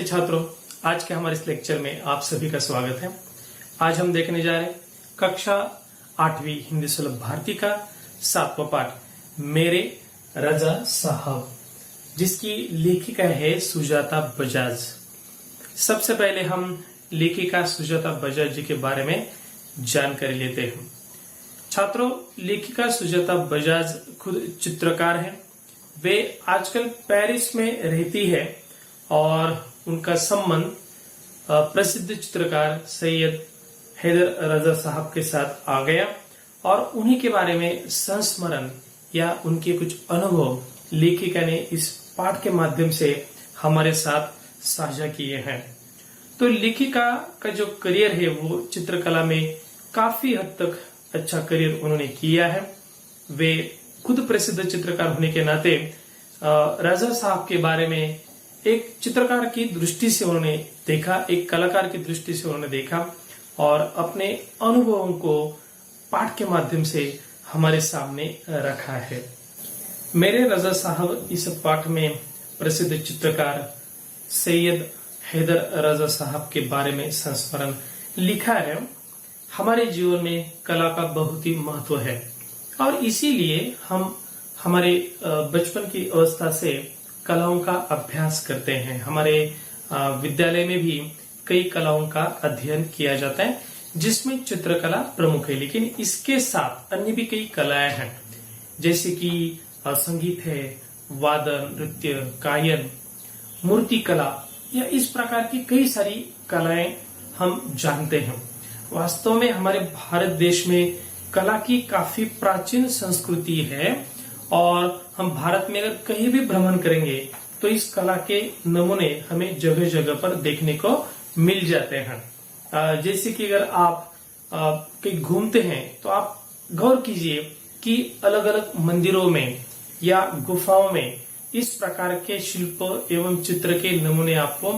छात्रों, आज के हमारे इस लेक्चर में आप सभी का स्वागत है। आज हम देखने जा रहे हैं कक्षा 8वीं हिंदी सुलभ भारती का 7वां पाठ मेरे रजा साहब, जिसकी लेखिका है सुजाता बजाज। सबसे पहले हम लेखिका सुजाता बजाज जी के बारे में जानकारी लेते हैं। छात्रों, लेखिका सुजाता बजाज खुद चित्रकार हैं। वे आजकल पेरिस में रहती है और उनका संबंध प्रसिद्ध चित्रकार सैयद हैदर रजा साहब के साथ आ गया और उन्हीं के बारे में संस्मरण या उनके कुछ अनुभव लेखिका ने इस पाठ के माध्यम से हमारे साथ साझा किए हैं। तो लेखिका का जो करियर है वो चित्रकला में काफी हद तक अच्छा करियर उन्होंने किया है। वे खुद प्रसिद्ध चित्रकार होने के नाते रजा साहब के बारे में एक चित्रकार की दृष्टि से उन्होंने देखा, एक कलाकार की दृष्टि से उन्होंने देखा और अपने अनुभवों को पाठ के माध्यम से हमारे सामने रखा है। मेरे रजा साहब इस पाठ में प्रसिद्ध चित्रकार सैयद हैदर रजा साहब के बारे में संस्मरण लिखा है। हमारे जीवन में कला का बहुत ही महत्व है और इसीलिए हम हमारे बचपन की अवस्था से कलाओं का अभ्यास करते हैं। हमारे विद्यालय में भी कई कलाओं का अध्ययन किया जाता है, जिसमें चित्रकला प्रमुख है, लेकिन इसके साथ अन्य भी कई कलाएं हैं, जैसे कि संगीत है, वादन, नृत्य, गायन, मूर्ति कला या इस प्रकार की कई सारी कलाएं हम जानते हैं। वास्तव में हमारे भारत देश में कला की काफी प्राचीन संस्कृति है और हम भारत में अगर कहीं भी भ्रमण करेंगे तो इस कला के नमूने हमें जगह जगह पर देखने को मिल जाते हैं। जैसे कि अगर आप कहीं घूमते हैं तो आप गौर कीजिए कि अलग अलग मंदिरों में या गुफाओं में इस प्रकार के शिल्प एवं चित्र के नमूने आपको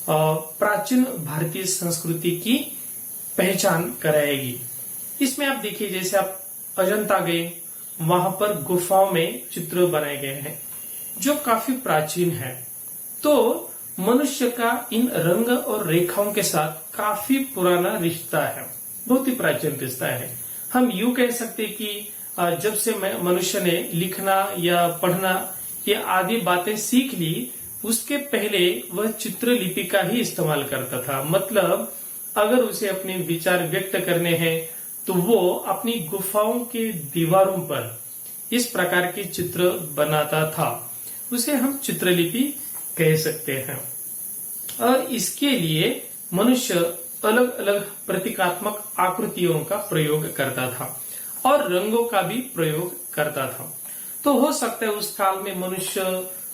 प्राचीन भारतीय संस्कृति की पहचान कराएगी। इसमें आप देखिए, जैसे आप अजंता गए, वहां पर गुफाओं में चित्र बनाए गए हैं जो काफी प्राचीन है। तो मनुष्य का इन रंग और रेखाओं के साथ काफी पुराना रिश्ता है, बहुत ही प्राचीन रिश्ता है। हम यूं कह सकते कि जब से मनुष्य ने लिखना या पढ़ना ये आदि बातें सीख ली, उसके पहले वह चित्रलिपि का ही इस्तेमाल करता था। मतलब अगर उसे अपने विचार व्यक्त करने हैं तो वो अपनी गुफाओं के दीवारों पर इस प्रकार के चित्र बनाता था। उसे हम चित्रलिपि कह सकते हैं। और इसके लिए मनुष्य अलग अलग प्रतीकात्मक आकृतियों का प्रयोग करता था और रंगों का भी प्रयोग करता था। तो हो सकता है उस काल में मनुष्य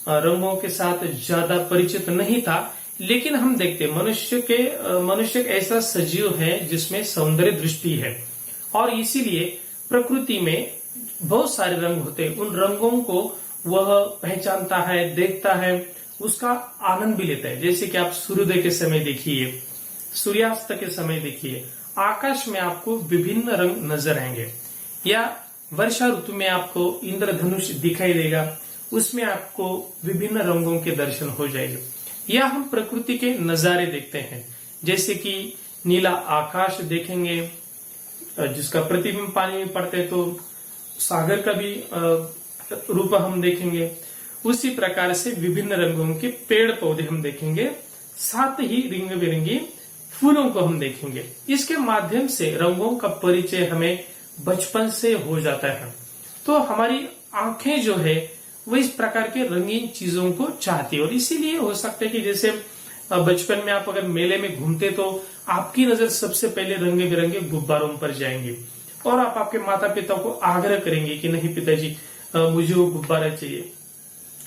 रंगों के साथ ज्यादा परिचित नहीं था, लेकिन हम देखते मनुष्य ऐसा सजीव है जिसमें सौंदर्य दृष्टि है और इसीलिए प्रकृति में बहुत सारे रंग होते हैं। उन रंगों को वह पहचानता है, देखता है, उसका आनंद भी लेता है। जैसे कि आप सूर्योदय के समय देखिए, सूर्यास्त के समय देखिए, आकाश में आपको विभिन्न रंग नजर आएंगे, या वर्षा ऋतु में आपको इंद्रधनुष दिखाई देगा, उसमें आपको विभिन्न रंगों के दर्शन हो जाएंगे। या हम प्रकृति के नजारे देखते हैं, जैसे कि नीला आकाश देखेंगे जिसका प्रतिबिंब पानी में पड़ते, तो सागर का भी रूप हम देखेंगे। उसी प्रकार से विभिन्न रंगों के पेड़ पौधे हम देखेंगे, साथ ही रंग बिरंगी फूलों को हम देखेंगे। इसके माध्यम से रंगों का परिचय हमें बचपन से हो जाता है। तो हमारी आंखें जो है वो इस प्रकार के रंगीन चीजों को चाहती है और इसीलिए हो सकता है कि जैसे बचपन में आप अगर मेले में घूमते तो आपकी नजर सबसे पहले रंगे बिरंगे गुब्बारों पर जाएंगे और आप आपके माता पिता को आग्रह करेंगे कि नहीं पिताजी मुझे वो गुब्बारा चाहिए।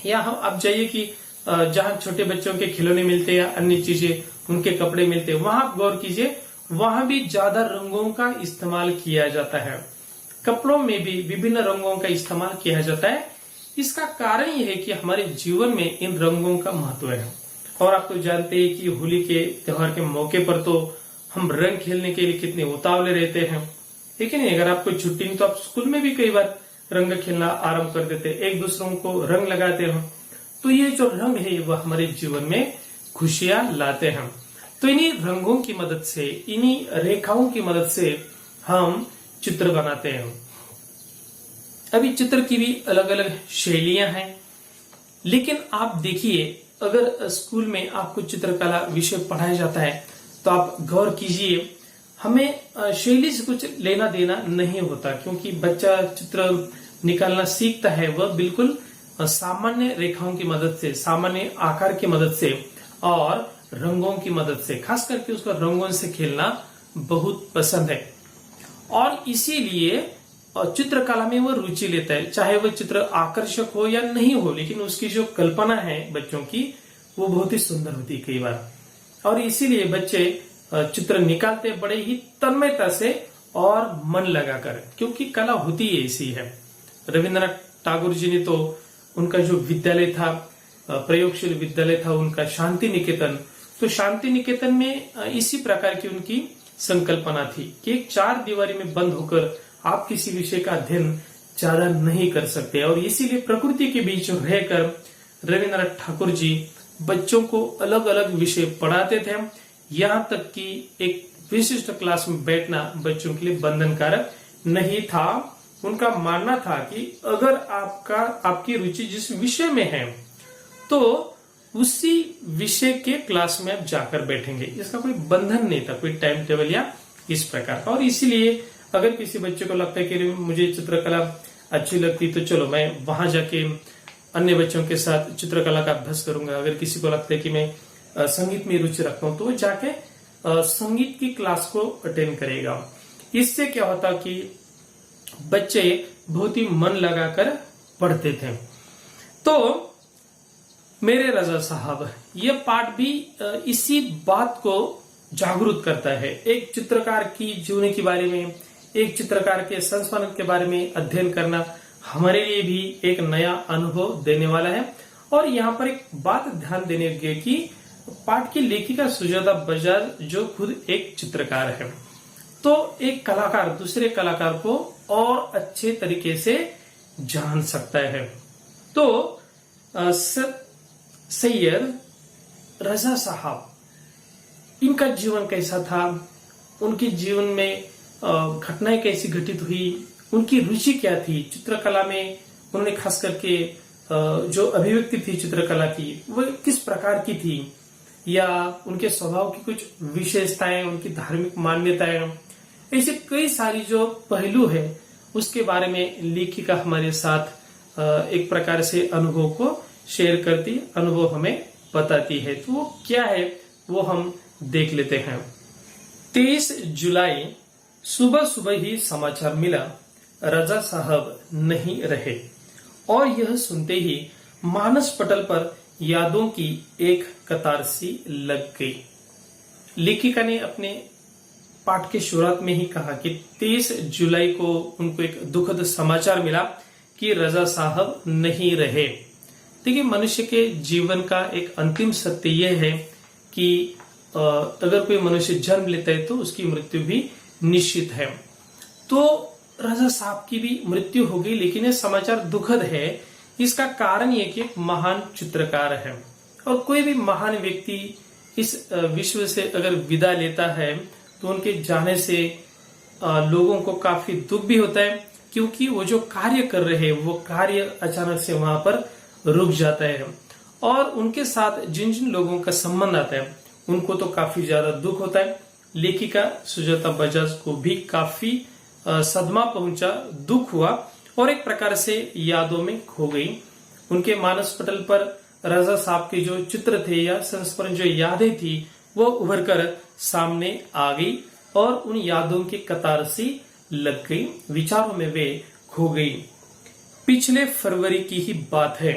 या हम अब जाइए कि जहाँ छोटे बच्चों के खिलौने मिलते हैं या अन्य चीजें, उनके कपड़े मिलते हैं, वहां आप गौर कीजिए, वहां भी ज्यादा रंगों का इस्तेमाल किया जाता है। कपड़ों में भी विभिन्न रंगों का इस्तेमाल किया जाता है। इसका कारण यह है कि हमारे जीवन में इन रंगों का महत्व है। और आप तो जानते हैं कि होली के त्योहार के मौके पर तो हम रंग खेलने के लिए कितने उतावले रहते हैं, लेकिन अगर आपको छुट्टी नहीं तो आप स्कूल में भी कई बार रंग खेलना आरंभ कर देते, एक दूसरों को रंग लगाते हो। तो ये जो रंग है वह हमारे जीवन में खुशियां लाते हैं। तो इन्हीं रंगों की मदद से, इन्हीं रेखाओं की मदद से हम चित्र बनाते हैं। अभी चित्र की भी अलग अलग शैलियां हैं, लेकिन आप देखिए, अगर स्कूल में आपको चित्रकला विषय पढ़ाया जाता है तो आप गौर कीजिए, हमें शैली से कुछ लेना देना नहीं होता, क्योंकि बच्चा चित्र निकालना सीखता है वह बिल्कुल सामान्य रेखाओं की मदद से, सामान्य आकार की मदद से और रंगों की मदद से। खास करके उसको रंगों से खेलना बहुत पसंद है और इसीलिए चित्रकला में वह रुचि लेता है। चाहे वह चित्र आकर्षक हो या नहीं हो, लेकिन उसकी जो कल्पना है बच्चों की वो बहुत ही सुंदर होती है कई बार, और इसीलिए बच्चे चित्र निकालते बड़े ही तन्मयता से और मन लगाकर, क्योंकि कला होती है ऐसी है। रविंद्रनाथ टैगोर जी ने तो उनका जो विद्यालय था, प्रयोगशील विद्यालय था उनका, शांति निकेतन, तो शांति निकेतन में इसी प्रकार की उनकी संकल्पना थी कि एक 4 दीवारी में बंद होकर आप किसी विषय का अध्ययन ज्यादा नहीं कर सकते, और इसीलिए प्रकृति के बीच रहकर रविंद्रनाथ ठाकुर जी बच्चों को अलग अलग विषय पढ़ाते थे। यहाँ तक कि एक विशिष्ट क्लास में बैठना बच्चों के लिए बंधनकारक नहीं था। उनका मानना था कि अगर आपकी रुचि जिस विषय में है तो उसी विषय के क्लास में आप जाकर बैठेंगे, इसका कोई बंधन नहीं था, कोई टाइम टेबल या इस प्रकार का। और इसीलिए अगर किसी बच्चे को लगता है कि मुझे चित्रकला अच्छी लगती तो चलो मैं वहां जाके अन्य बच्चों के साथ चित्रकला का अभ्यास करूंगा, अगर किसी को लगता है कि मैं संगीत में रुचि रखता हूं तो वो जाके संगीत की क्लास को अटेंड करेगा। इससे क्या होता कि बच्चे बहुत ही मन लगाकर पढ़ते थे। तो मेरे रजा साहब, ये पाठ भी इसी बात को जागरूक करता है। एक चित्रकार की जीवनी के बारे में, एक चित्रकार के संस्मरण के बारे में अध्ययन करना हमारे लिए भी एक नया अनुभव देने वाला है। और यहाँ पर एक बात ध्यान देने की कि पाठ की लेखिका सुजाता बजाज जो खुद एक चित्रकार है, तो एक कलाकार दूसरे कलाकार को और अच्छे तरीके से जान सकता है। तो सैयद रजा साहब, इनका जीवन कैसा था, उनके जीवन में घटनाएं कैसी घटित हुई, उनकी रुचि क्या थी चित्रकला में, उन्होंने खास करके जो अभिव्यक्ति थी चित्रकला की वह किस प्रकार की थी, या उनके स्वभाव की कुछ विशेषताएं, उनकी धार्मिक मान्यताएं, ऐसे कई सारी जो पहलू है उसके बारे में लेखिका हमारे साथ एक प्रकार से अनुभव को शेयर करती, अनुभव हमें बताती है। तो वो क्या है वो हम देख लेते हैं। 23 जुलाई सुबह सुबह ही समाचार मिला, रजा साहब नहीं रहे, और यह सुनते ही मानस पटल पर यादों की एक कतार सी लग गई। लेखिका ने अपने पाठ के शुरुआत में ही कहा कि 23 जुलाई को उनको एक दुखद समाचार मिला कि रजा साहब नहीं रहे। देखिए, मनुष्य के जीवन का एक अंतिम सत्य यह है कि अगर कोई मनुष्य जन्म लेता है तो उसकी मृत्यु भी निश्चित है। तो रजा साहब की भी मृत्यु हो गई, लेकिन यह समाचार दुखद है। इसका कारण ये कि एक महान चित्रकार है, और कोई भी महान व्यक्ति इस विश्व से अगर विदा लेता है तो उनके जाने से लोगों को काफी दुख भी होता है, क्योंकि वो जो कार्य कर रहे हैं वो कार्य अचानक से वहां पर रुक जाता है, और उनके साथ जिन जिन लोगों का संबंध आता है उनको तो काफी ज्यादा दुख होता है। लेखिका सुजाता बजाज को भी काफी सदमा पहुंचा, दुख हुआ, और एक प्रकार से यादों में खो गई। उनके मानस पटल पर रजा साहब के जो चित्र थे या संस्मरण जो यादें थी वो उभर कर सामने आ गई, और उन यादों की कतार सी लग गई, विचारों में वे खो गई। पिछले फरवरी की ही बात है,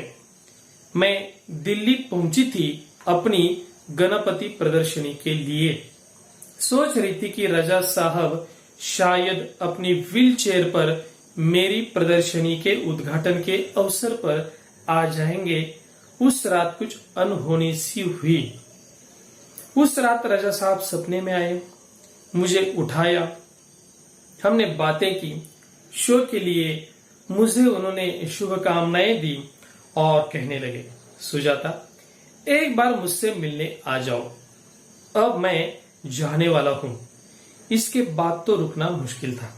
मैं दिल्ली पहुंची थी अपनी गणपति प्रदर्शनी के लिए। सोच रही थी कि रजा साहब शायद अपनी व्हील चेयर पर मेरी प्रदर्शनी के उद्घाटन के अवसर पर आ जाएंगे। उस रात कुछ अनहोनी सी हुई। उस रात रजा साहब सपने में आए, मुझे उठाया, हमने बातें की, शो के लिए मुझे उन्होंने शुभकामनाएं दी और कहने लगे, सुजाता, एक बार मुझसे मिलने आ जाओ, अब मैं जाने वाला हूं। इसके बाद तो रुकना मुश्किल था।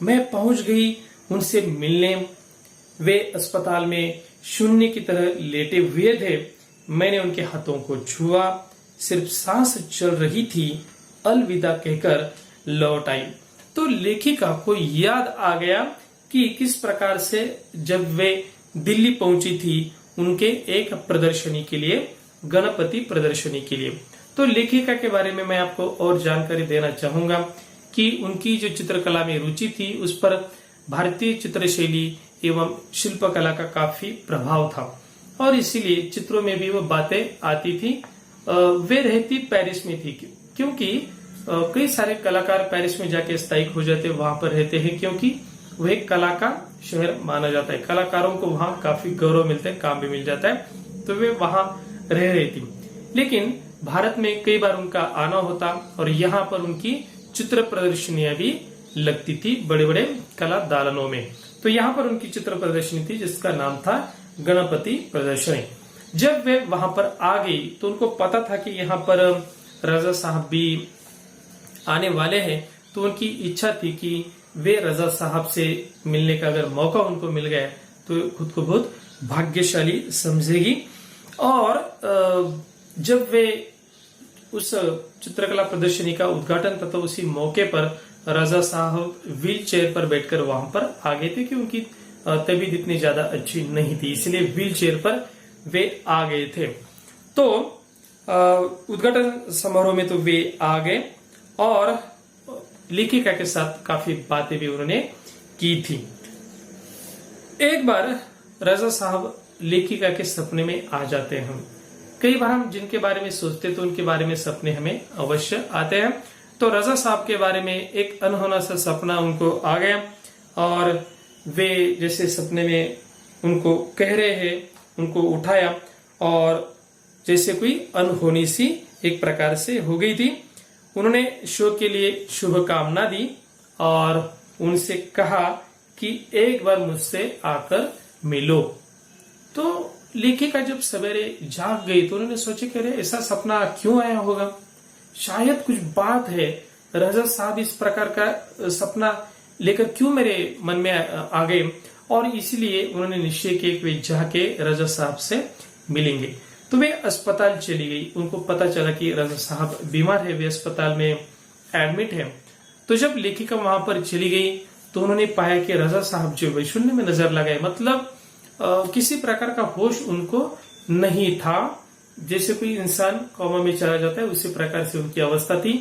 मैं पहुंच गई उनसे मिलने। वे अस्पताल में शून्य की तरह लेटे हुए थे। मैंने उनके हाथों को छुआ। सिर्फ सांस चल रही थी। अलविदा कहकर लौट आई। तो लेखिका को याद आ गया कि किस प्रकार से जब वे दिल्ली पहुंची थी उनके एक प्रदर्शनी के लिए, गणपति प्रदर्शनी के लिए। तो लेखिका के बारे में मैं आपको और जानकारी देना चाहूंगा कि उनकी जो चित्रकला में रुचि थी उस पर भारतीय चित्रशैली एवं शिल्पकला का काफी प्रभाव था और इसीलिए चित्रों में भी वो बातें आती थी। वे रहती पेरिस में थी क्योंकि कई सारे कलाकार पेरिस में जाके स्थायिक हो जाते, वहां पर रहते हैं क्योंकि वह कला का शहर माना जाता है। कलाकारों को वहां काफी गौरव मिलता है, काम भी मिल जाता है, तो वे वहां रह रही थी। लेकिन भारत में कई बार उनका आना होता और यहाँ पर उनकी चित्र प्रदर्शनियां भी लगती थी बड़े बड़े कला दालनों में। तो यहाँ पर उनकी चित्र प्रदर्शनी थी जिसका नाम था गणपति प्रदर्शनी। जब वे वहां पर आ गई तो उनको पता था कि यहाँ पर रजा साहब भी आने वाले हैं, तो उनकी इच्छा थी कि वे रजा साहब से मिलने का अगर मौका उनको मिल गया तो खुद को बहुत भाग्यशाली समझेगी। और जब वे उस चित्रकला प्रदर्शनी का उद्घाटन तथा उसी मौके पर रजा साहब व्हील चेयर पर बैठकर वहां पर आ गए थे कि उनकी तबीयत इतनी ज्यादा अच्छी नहीं थी, इसलिए व्हील चेयर पर वे आ गए थे। तो उद्घाटन समारोह में तो वे आ गए और लेखिका के साथ काफी बातें भी उन्होंने की थी। एक बार रजा साहब लेखिका के सपने में आ जाते हैं। कई बार हम जिनके बारे में सोचते तो उनके बारे में सपने हमें अवश्य आते हैं। तो रजा साहब के बारे में एक अनहोना सा सपना उनको आ गया और वे जैसे सपने में उनको कह रहे हैं, उनको उठाया और जैसे कोई अनहोनी सी एक प्रकार से हो गई थी। उन्होंने शो के लिए शुभकामना दी और उनसे कहा कि एक बार मुझसे आकर मिलो। तो लेखिका जब सवेरे जाग गई तो उन्होंने सोचे कि अरे ऐसा सपना क्यों आया होगा, शायद कुछ बात है। रजा साहब इस प्रकार का सपना लेकर क्यों मेरे मन में आ गए, और इसीलिए उन्होंने निश्चय किया कि वे जाके रजा साहब से मिलेंगे। तो वे अस्पताल चली गई। उनको पता चला कि रजा साहब बीमार है, वे अस्पताल में एडमिट है। तो जब लेखिका वहां पर चली गई तो उन्होंने पाया कि रजा साहब जो वे शून्य में नजर लगाए, मतलब किसी प्रकार का होश उनको नहीं था। जैसे कोई इंसान कोमा में चला जाता है उसी प्रकार से उनकी अवस्था थी।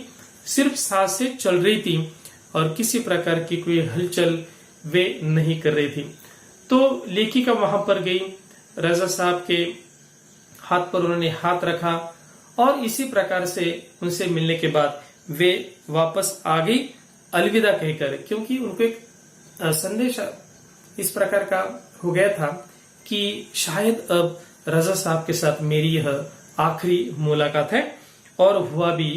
सिर्फ सांसें चल रही थी और किसी प्रकार की कोई हलचल वे नहीं कर रही थी। तो लेखिका वहां पर गई, रजा साहब के हाथ पर उन्होंने हाथ रखा और इसी प्रकार से उनसे मिलने के बाद वे वापस आ गई अलविदा कहकर, क्योंकि उनको एक संदेश इस प्रकार का हो गया था कि शायद अब रजा साहब के साथ मेरी यह आखिरी मुलाकात है। और हुआ भी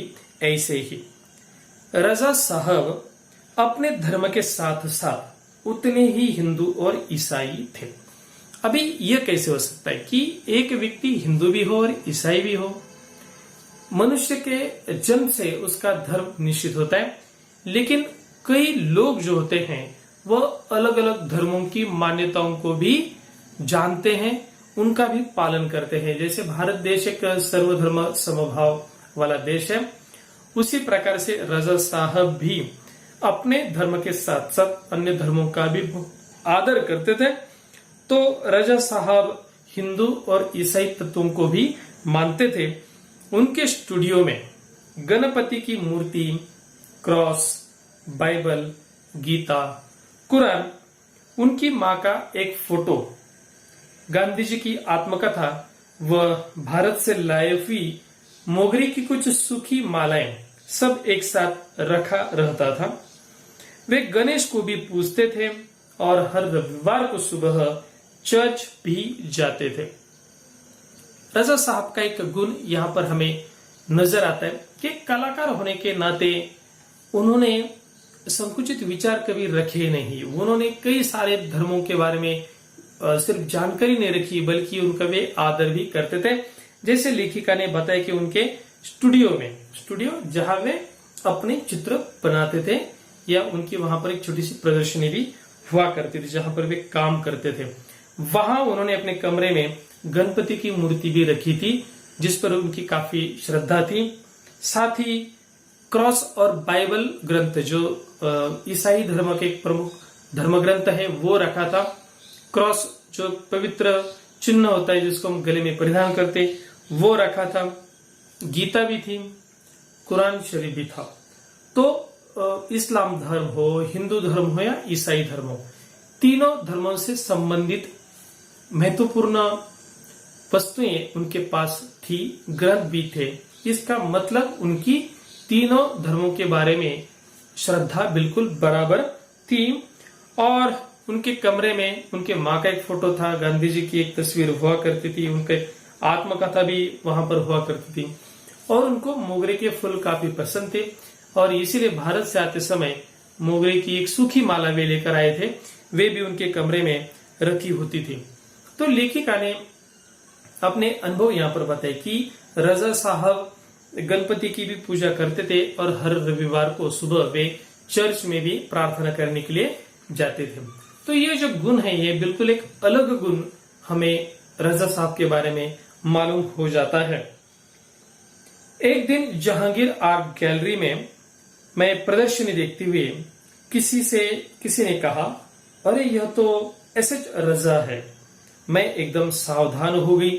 ऐसे ही। रजा साहब अपने धर्म के साथ साथ उतने ही हिंदू और ईसाई थे। अभी यह कैसे हो सकता है कि एक व्यक्ति हिंदू भी हो और ईसाई भी हो? मनुष्य के जन्म से उसका धर्म निश्चित होता है, लेकिन कई लोग जो होते हैं वह अलग अलग धर्मों की मान्यताओं को भी जानते हैं, उनका भी पालन करते हैं। जैसे भारत देश एक सर्वधर्म समभाव वाला देश है, उसी प्रकार से रजा साहब भी अपने धर्म के साथ साथ अन्य धर्मों का भी आदर करते थे। तो रजा साहब हिंदू और ईसाई तत्वों को भी मानते थे। उनके स्टूडियो में गणपति की मूर्ति, क्रॉस, बाइबल, गीता, कुरान, उनकी माँ का एक फोटो, गांधी जी की आत्मकथा व भारत से लाई हुई मोगरे की कुछ सूखी मालाएं सब एक साथ रखा रहता था। वे गणेश को भी पूजते थे और हर रविवार को सुबह चर्च भी जाते थे। रजा साहब का एक गुण यहाँ पर हमें नजर आता है कि कलाकार होने के नाते उन्होंने संकुचित विचार कभी रखे नहीं। उन्होंने कई सारे धर्मों के बारे में सिर्फ जानकारी नहीं रखी, बल्कि उनका वे आदर भी करते थे। जैसे लेखिका ने बताया कि उनके स्टूडियो जहां वे अपने चित्र बनाते थे, या उनकी वहां पर एक छोटी सी प्रदर्शनी भी हुआ करती थी जहां पर वे काम करते थे। वहां उन्होंने अपने कमरे में गणपति की मूर्ति भी रखी थी, जिस पर उनकी काफी श्रद्धा थी। साथ ही क्रॉस और बाइबल ग्रंथ, जो ईसाई धर्म के एक प्रमुख धर्म ग्रंथ है, वो रखा था। क्रॉस जो पवित्र चिन्ह होता है जिसको हम गले में परिधान करते, वो रखा था। गीता भी थी, कुरान शरीफ भी था। तो इस्लाम धर्म हो, हिंदू धर्म हो या ईसाई धर्म हो, तीनों धर्मों से संबंधित महत्वपूर्ण वस्तुएं उनके पास थी, ग्रंथ भी थे। इसका मतलब उनकी तीनों धर्मों के बारे में श्रद्धा बिल्कुल बराबर थी। और उनके कमरे में उनके माँ का एक फोटो था, गांधी जी की एक तस्वीर हुआ करती थी, उनके आत्मकथा भी वहां पर हुआ करती थी। और उनको मोगरे के फूल काफी पसंद थे, और इसीलिए भारत से आते समय मोगरे की एक सूखी माला वे लेकर आए थे, वे भी उनके कमरे में रखी होती थी। तो लेखिका ने अपने अनुभव यहाँ पर बताए कि रजा साहब गणपति की भी पूजा करते थे, और हर रविवार को सुबह वे चर्च में भी प्रार्थना करने के लिए जाते थे। तो ये जो गुण है, ये बिल्कुल एक अलग गुण हमें रजा साहब के बारे में मालूम हो जाता है। एक दिन जहांगीर आर्ट गैलरी में मैं प्रदर्शनी देखते हुए किसी ने कहा, अरे यह तो एसएच रजा है। मैं एकदम सावधान हो गई,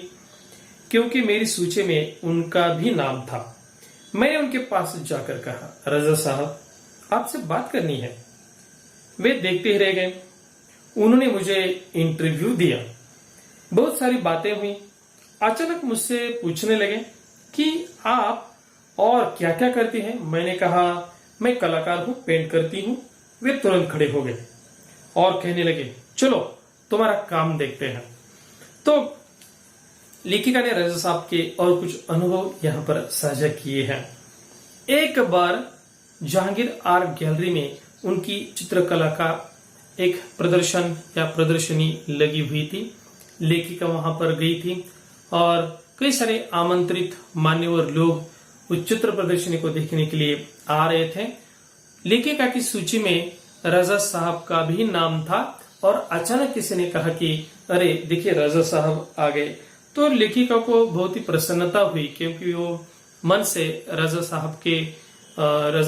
क्योंकि मेरी सूची में उनका भी नाम था। मैंने उनके पास जाकर कहा, रजा साहब आपसे बात करनी है। वे देखते ही रह गए। उन्होंने मुझे इंटरव्यू दिया, बहुत सारी बातें हुई। अचानक मुझसे पूछने लगे कि आप और क्या क्या करती हैं। मैंने कहा, मैं कलाकार हूं, पेंट करती हूं। वे तुरंत खड़े हो गए और कहने लगे, चलो तुम्हारा काम देखते हैं। तो लेखिका ने रजा साहब के और कुछ अनुभव यहाँ पर साझा किए हैं। एक बार जहांगीर आर्ट गैलरी में उनकी चित्रकला का एक प्रदर्शन या प्रदर्शनी लगी हुई थी। लेखिका वहां पर गई थी, और कई सारे आमंत्रित मान्यवर लोग उस चित्र प्रदर्शनी को देखने के लिए आ रहे थे। लेखिका की सूची में रजा साहब का भी नाम था, और अचानक किसी ने कहा कि अरे देखिए रजा साहब आ गए। तो लेखिका को बहुत ही प्रसन्नता हुई, क्योंकि वो मन से रजा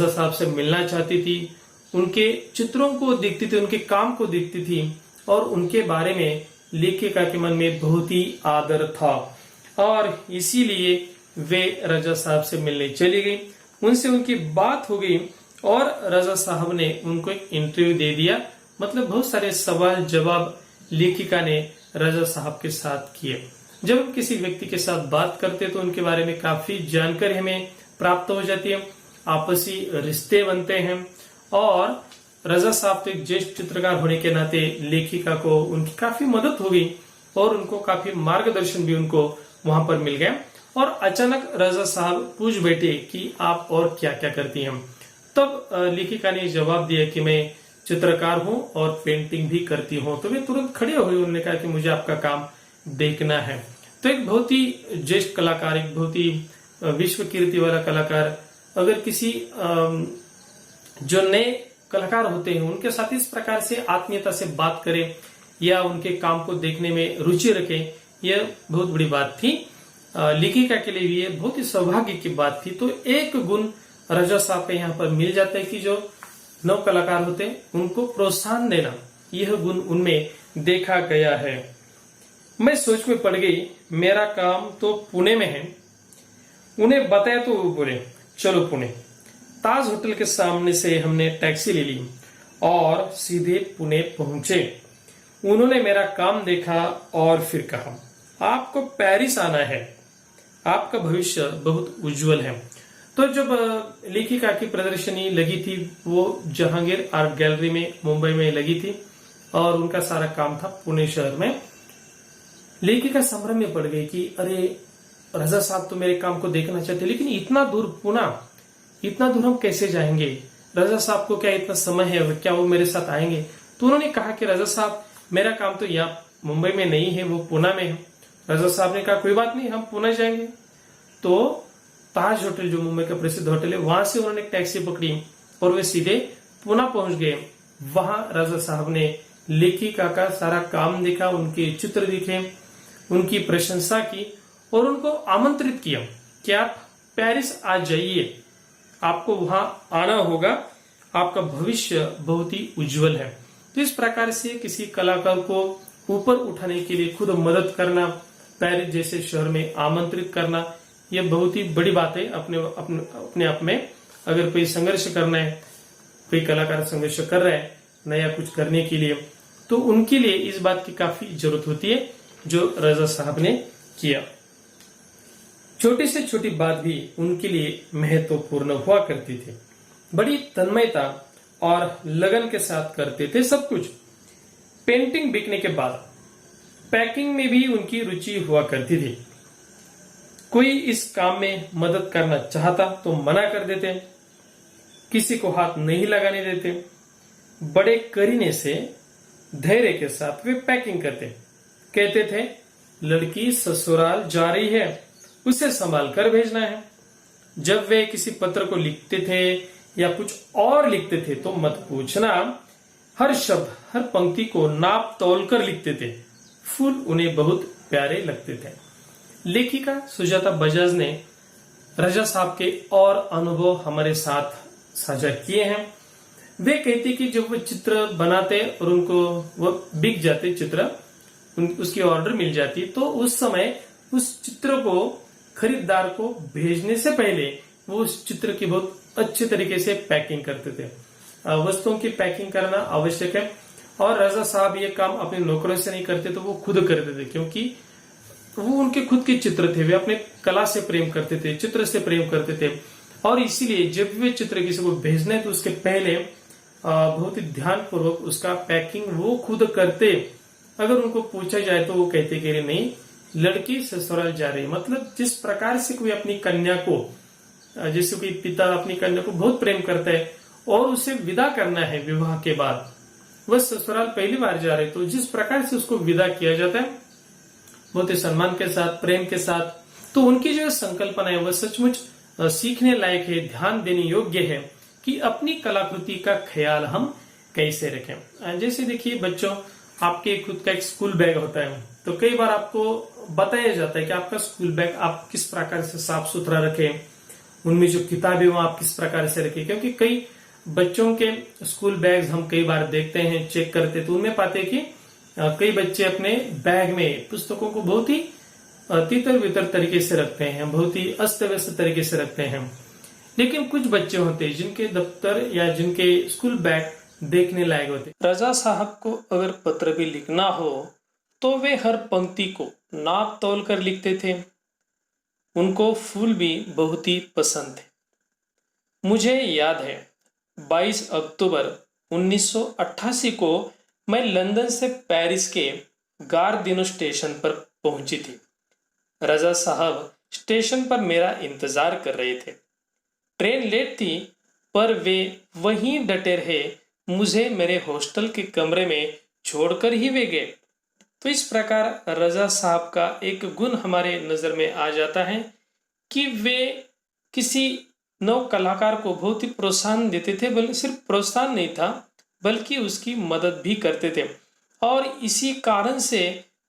साहब से मिलना चाहती थी। उनके चित्रों को देखती थी, उनके काम को देखती थी, और उनके बारे में लेखिका के मन में बहुत ही आदर था, और इसीलिए वे रजा साहब से मिलने चली गई। उनसे उनकी बात हो गई, और रजा साहब ने उनको एक इंटरव्यू दे दिया। मतलब बहुत सारे सवाल जवाब लेखिका ने रजा साहब के साथ किए। जब हम किसी व्यक्ति के साथ बात करते तो उनके बारे में काफी जानकारी हमें प्राप्त हो जाती है, आपसी रिश्ते बनते हैं। और रजा साहब तो एक ज्येष्ठ चित्रकार होने के नाते लेखिका को उनकी काफी मदद हो गई, और उनको काफी मार्गदर्शन भी उनको वहां पर मिल गया। और अचानक रजा साहब पूछ बैठे कि आप और क्या क्या करती हैं। तब लेखिका ने जवाब दिया कि मैं चित्रकार हूं और पेंटिंग भी करती हूं। तो वे तुरंत खड़े हो गए। उन्होंने कहा कि मुझे आपका काम देखना है। तो एक बहुत ही ज्येष्ठ कलाकार, एक बहुत ही विश्व कीर्ति वाला कलाकार अगर किसी जो नए कलाकार होते हैं उनके साथ इस प्रकार से आत्मीयता से बात करे या उनके काम को देखने में रुचि रखे, यह बहुत बड़ी बात थी। लेखिका के लिए भी ये बहुत ही सौभाग्य की बात थी। तो एक गुण रजा साहब का यहाँ पर मिल जाता है कि जो नव कलाकार होते हैं उनको प्रोत्साहन देना, यह गुण उनमें देखा गया है। मैं सोच में पड़ गई, मेरा काम तो पुणे में है। उन्हें बताया तो वो बोले चलो पुणे। ताज होटल के सामने से हमने टैक्सी ले ली और सीधे पुणे पहुंचे। उन्होंने मेरा काम देखा और फिर कहा, आपको पेरिस आना है, आपका भविष्य बहुत उज्जवल है। तो जब लेखिका की प्रदर्शनी लगी थी वो जहांगीर आर्ट गैलरी में मुंबई में लगी थी, और उनका सारा काम था पुणे शहर में। लेखिका संभ्रम में पड़ गई कि अरे रजा साहब तो मेरे काम को देखना चाहते, लेकिन इतना दूर पुणे, इतना दूर हम कैसे जाएंगे? रजा साहब को क्या इतना समय है, क्या वो मेरे साथ आएंगे? तो उन्होंने कहा कि रजा साहब मेरा काम तो यहाँ मुंबई में नहीं है, वो पुणे में है। रजा साहब ने कहा कोई बात नहीं, हम पुणे जाएंगे। तो ताज होटल जो मुंबई का प्रसिद्ध होटल है, वहां से उन्होंने टैक्सी पकड़ी और वे सीधे पुणे पहुंच गए। वहां रजा साहब ने लेखिका का सारा काम देखा, उनके चित्र दिखे, उनकी प्रशंसा की और उनको आमंत्रित किया कि आप पेरिस आ जाइए, आपको वहां आना होगा, आपका भविष्य बहुत ही उज्जवल है। तो इस प्रकार से किसी कलाकार को ऊपर उठाने के लिए खुद मदद करना, पेरिस जैसे शहर में आमंत्रित करना, यह बहुत ही बड़ी बात है अपने आप में। अगर कोई संघर्ष करना है, कोई कलाकार संघर्ष कर रहा है नया कुछ करने के लिए, तो उनके लिए इस बात की काफी जरूरत होती है जो रजा साहब ने किया। छोटी से छोटी बात भी उनके लिए महत्वपूर्ण हुआ करती थी। बड़ी तन्मयता और लगन के साथ करते थे सब कुछ। पेंटिंग बिकने के बाद पैकिंग में भी उनकी रुचि हुआ करती थी। कोई इस काम में मदद करना चाहता तो मना कर देते, किसी को हाथ नहीं लगाने देते। बड़े करीने से धैर्य के साथ वे पैकिंग करते। कहते थे लड़की ससुराल जा रही है, उसे संभाल कर भेजना है। जब वे किसी पत्र को लिखते थे या कुछ और लिखते थे तो मत पूछना, हर शब्द हर पंक्ति को नाप तौल कर लिखते थे। फूल उन्हें बहुत प्यारे लगते थे। लेखिका सुजाता बजाज ने रजा साहब के और अनुभव हमारे साथ साझा किए हैं। वे कहते कि जब वो चित्र बनाते और उनको वो बिक जाते चित्र, उसकी ऑर्डर मिल जाती, तो उस समय उस चित्र को खरीदार को भेजने से पहले वो उस चित्र की बहुत अच्छे तरीके से पैकिंग करते थे। वस्तुओं की पैकिंग करना आवश्यक है और रजा साहब ये काम अपने नौकरों से नहीं करते, तो वो खुद करते थे, क्योंकि वो उनके खुद के चित्र थे। वे अपने कला से प्रेम करते थे, चित्र से प्रेम करते थे और इसीलिए जब वे चित्र किसी को भेजने तो उसके पहले बहुत ही ध्यानपूर्वक उसका पैकिंग वो खुद करते। अगर उनको पूछा जाए तो वो कहते कि नहीं, लड़की ससुराल जा रही, मतलब जिस प्रकार से कोई अपनी कन्या को, जैसे कोई पिता अपनी कन्या को बहुत प्रेम करता है और उसे विदा करना है विवाह के बाद, वह ससुराल पहली बार जा रही, तो जिस प्रकार से उसको विदा किया जाता है बहुत ही सम्मान के साथ, प्रेम के साथ, तो उनकी जो संकल्पना है वह सचमुच सीखने लायक है, ध्यान देने योग्य है कि अपनी कलाकृति का ख्याल हम कैसे रखें। जैसे देखिए बच्चों, आपके खुद का एक स्कूल बैग होता है, तो कई बार आपको बताया जाता है कि आपका स्कूल बैग आप किस प्रकार से साफ सुथरा रखें, उनमें जो किताबें वो आप किस प्रकार से रखें, क्योंकि कई बच्चों के स्कूल बैग हम कई बार देखते हैं, चेक करते हैं, तो उनमें पाते हैं कि कई बच्चे अपने बैग में पुस्तकों को बहुत ही तितर बितर तरीके से रखते हैं, बहुत ही अस्त व्यस्त तरीके से रखते हैं। लेकिन कुछ बच्चे होते हैं जिनके दफ्तर या जिनके स्कूल बैग देखने लायक होते। रजा साहब को अगर पत्र भी लिखना हो तो वे हर पंक्ति को नाप तौल कर लिखते थे। उनको फूल भी बहुत ही पसंद थे। मुझे याद है 22 अक्टूबर 1988 को मैं लंदन से पेरिस के गार दिनो स्टेशन पर पहुंची थी। रजा साहब स्टेशन पर मेरा इंतजार कर रहे थे। ट्रेन लेट थी पर वे वहीं डटे रहे, मुझे मेरे हॉस्टल के कमरे में छोड़कर ही वे गए। तो इस प्रकार रजा साहब का एक गुण हमारे नजर में आ जाता है कि वे किसी नव कलाकार को बहुत ही प्रोत्साहन देते थे, बल्कि सिर्फ प्रोत्साहन नहीं था बल्कि उसकी मदद भी करते थे। और इसी कारण से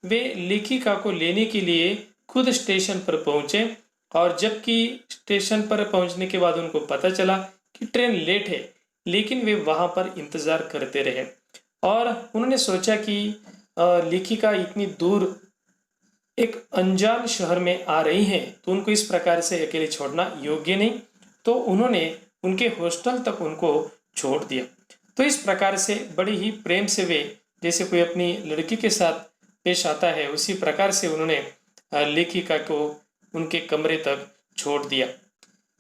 वे लेखिका को लेने के लिए खुद स्टेशन पर पहुंचे और जबकि स्टेशन पर पहुंचने के बाद उनको पता चला कि ट्रेन लेट है, लेकिन वे वहां पर इंतजार करते रहे और उन्होंने सोचा कि लेखिका इतनी दूर एक अनजान शहर में आ रही हैं तो उनको इस प्रकार से अकेले छोड़ना योग्य नहीं, तो उन्होंने उनके हॉस्टल तक उनको छोड़ दिया। तो इस प्रकार से बड़ी ही प्रेम से वे जैसे कोई अपनी लड़की के साथ पेश आता है उसी प्रकार से उन्होंने लेखिका को उनके कमरे तक छोड़ दिया।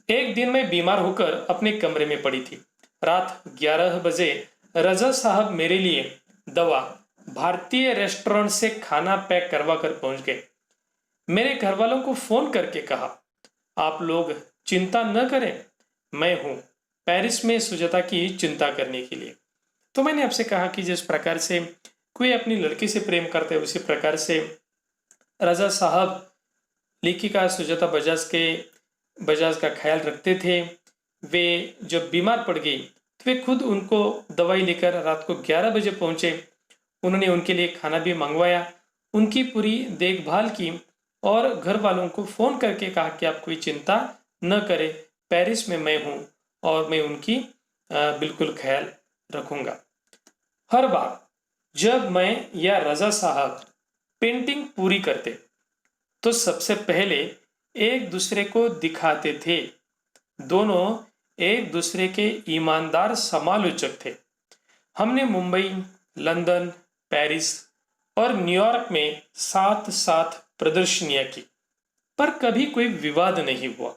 एक दिन मैं बीमार होकर अपने कमरे में पड़ी थी। रात 11 बजे रजा साहब मेरे लिए दवा भारतीय रेस्टोरेंट से खाना पैक करवा कर पहुंच गए। मेरे घर वालों को फोन करके कहा, आप लोग चिंता न करें, मैं हूं पेरिस में सुजाता की चिंता करने के लिए। तो मैंने आपसे कहा कि जिस प्रकार से कोई अपनी लड़की से प्रेम करते है उसी प्रकार से रजा साहब लेखिका सुजाता बजाज का ख्याल रखते थे। वे जब बीमार पड़ गई तो वे खुद उनको दवाई लेकर रात को 11 बजे पहुंचे। उन्होंने उनके लिए खाना भी मंगवाया, उनकी पूरी देखभाल की और घर वालों को फोन करके कहा कि आप कोई चिंता न करें, पेरिस में मैं हूं और मैं उनकी बिल्कुल ख्याल रखूंगा। हर बार जब मैं या रजा साहब पेंटिंग पूरी करते तो सबसे पहले एक दूसरे को दिखाते थे। दोनों एक दूसरे के ईमानदार समालोचक थे। हमने मुंबई, लंदन, पेरिस और न्यूयॉर्क में साथ साथ प्रदर्शनियां की, पर कभी कोई विवाद नहीं हुआ।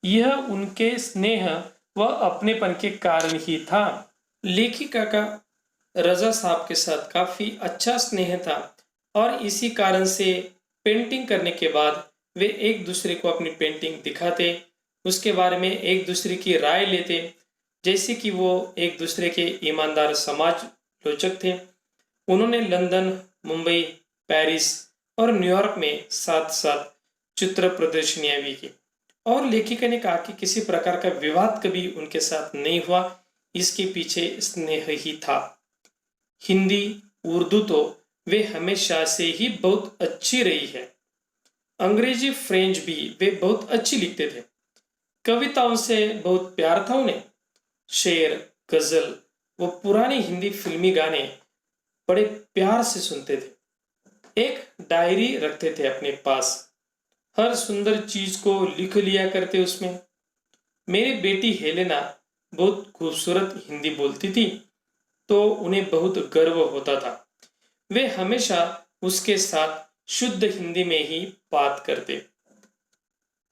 यह उनके स्नेह व अपनेपन के कारण ही था। लेखिका का रजा साहब के साथ काफी अच्छा स्नेह था और इसी कारण से पेंटिंग करने के बाद वे एक दूसरे को अपनी पेंटिंग दिखाते, उसके बारे में एक दूसरे की राय लेते, जैसे कि वो एक दूसरे के ईमानदार समालोचक थे। उन्होंने लंदन, मुंबई, पेरिस और न्यूयॉर्क में साथ साथ चित्र प्रदर्शनियां भी की और लेखिका ने कहा कि किसी प्रकार का विवाद कभी उनके साथ नहीं हुआ, इसके पीछे स्नेह ही था। हिंदी, उर्दू तो वे हमेशा से ही बहुत अच्छी रही है। अंग्रेजी, फ्रेंच भी वे बहुत अच्छी लिखते थे। कविताओं से बहुत प्यार था उन्हें। शेर, गजल वो पुरानी हिंदी फिल्मी गाने बड़े प्यार से सुनते थे। एक डायरी रखते थे अपने पास, हर सुंदर चीज को लिख लिया करते उसमें। मेरी बेटी हेलेना बहुत खूबसूरत हिंदी बोलती थी तो उन्हें बहुत गर्व होता था। वे हमेशा उसके साथ शुद्ध हिंदी में ही बात करते।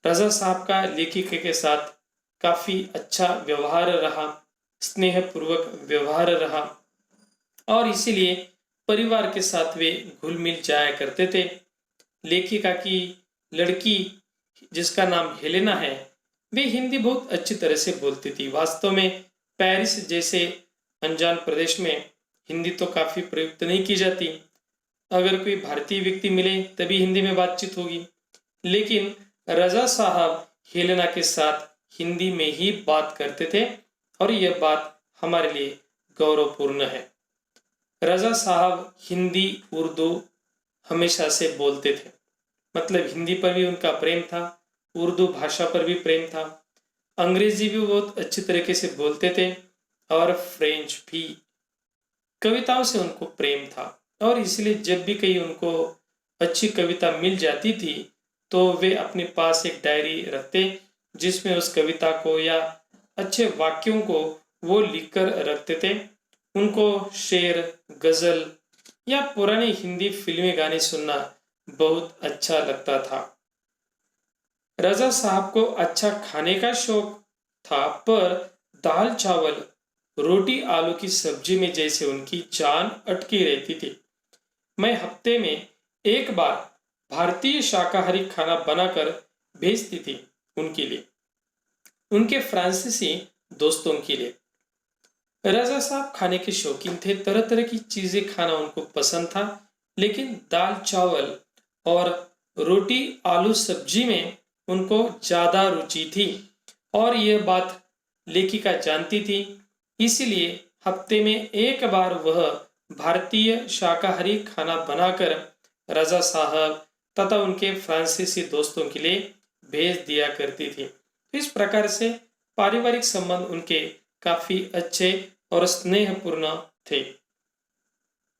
रजा साहब का लेखिका के साथ काफी अच्छा व्यवहार रहा, स्नेहपूर्वक व्यवहार रहा और इसीलिए परिवार के साथ वे घुल मिल जाया करते थे। लेखिका की लड़की जिसका नाम हेलेना है, वे हिंदी बहुत अच्छी तरह से बोलती थी। वास्तव में पेरिस जैसे अनजान प्रदेश में हिंदी तो काफी प्रयुक्त नहीं की जाती। अगर कोई भारतीय व्यक्ति मिले तभी हिंदी में बातचीत होगी, लेकिन रजा साहब हेलेना के साथ हिंदी में ही बात करते थे और यह बात हमारे लिए गौरवपूर्ण है। रजा साहब हिंदी, उर्दू हमेशा से बोलते थे, मतलब हिंदी पर भी उनका प्रेम था, उर्दू भाषा पर भी प्रेम था, अंग्रेजी भी बहुत अच्छी तरीके से बोलते थे और फ्रेंच भी। कविताओं से उनको प्रेम था और इसलिए जब भी कहीं उनको अच्छी कविता मिल जाती थी तो वे अपने पास एक डायरी रखते जिसमें उस कविता को या अच्छे वाक्यों को वो लिखकर रखते थे। उनको शेर, गजल या पुरानी हिंदी फिल्मी गाने सुनना बहुत अच्छा लगता था। रजा साहब को अच्छा खाने का शौक था, पर दाल चावल, रोटी आलू की सब्जी में जैसे उनकी जान अटकी रहती थी। मैं हफ्ते में एक बार भारतीय शाकाहारी खाना बनाकर भेजती थी उनके लिए, उनके फ्रांसीसी दोस्तों के लिए। रजा साहब खाने के शौकीन थे, तरह तरह की चीजें खाना उनको पसंद था, लेकिन दाल चावल और रोटी आलू सब्जी में उनको ज्यादा रुचि थी और यह बात लेखिका जानती थी। इसीलिए हफ्ते में एक बार वह भारतीय शाकाहारी खाना बनाकर रजा साहब तथा उनके फ्रांसीसी दोस्तों के लिए भेज दिया करती थी। इस प्रकार से पारिवारिक संबंध उनके काफी अच्छे और स्नेहपूर्ण थे।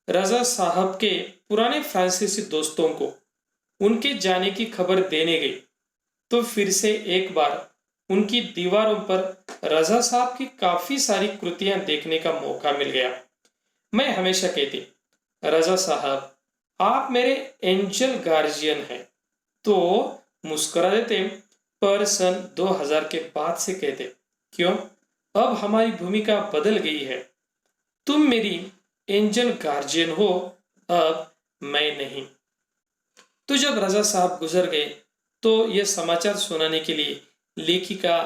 रजा साहब के पुराने फ्रांसीसी दोस्तों को उनके जाने की खबर देने गई तो फिर से एक बार उनकी दीवारों पर रजा साहब की काफी सारी कृतियां देखने का मौका मिल गया। मैं हमेशा कहती, रजा साहब आप मेरे एंजल गार्जियन हैं, तो मुस्कुरा देते, पर सन 2000 के बाद से कहते, क्यों, अब हमारी भूमिका बदल गई है, तुम मेरी एंजल गार्जियन हो, अब मैं नहीं। तो जब रजा साहब गुजर गए तो यह समाचार सुनाने के लिए लेखिका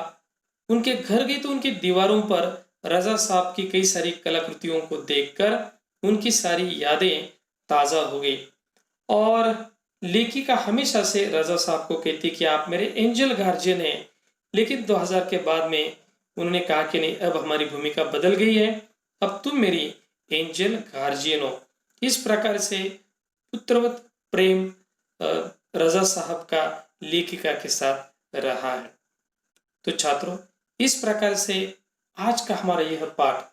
उनके घर गई तो उनकी दीवारों पर रजा साहब की कई सारी कलाकृतियों को देखकर उनकी सारी यादें ताजा हो गई और लेखिका हमेशा से रजा साहब को कहती कि आप मेरे एंजल गार्जियन हैं, लेकिन 2000 के बाद में उन्होंने कहा कि नहीं, अब हमारी भूमिका बदल गई है, अब तुम मेरी एंजल गार्जियन हो। इस प्रकार से पुत्रवत प्रेम रजा साहब का लेखिका के साथ रहा है। तो छात्रों, इस प्रकार से आज का हमारा यह पाठ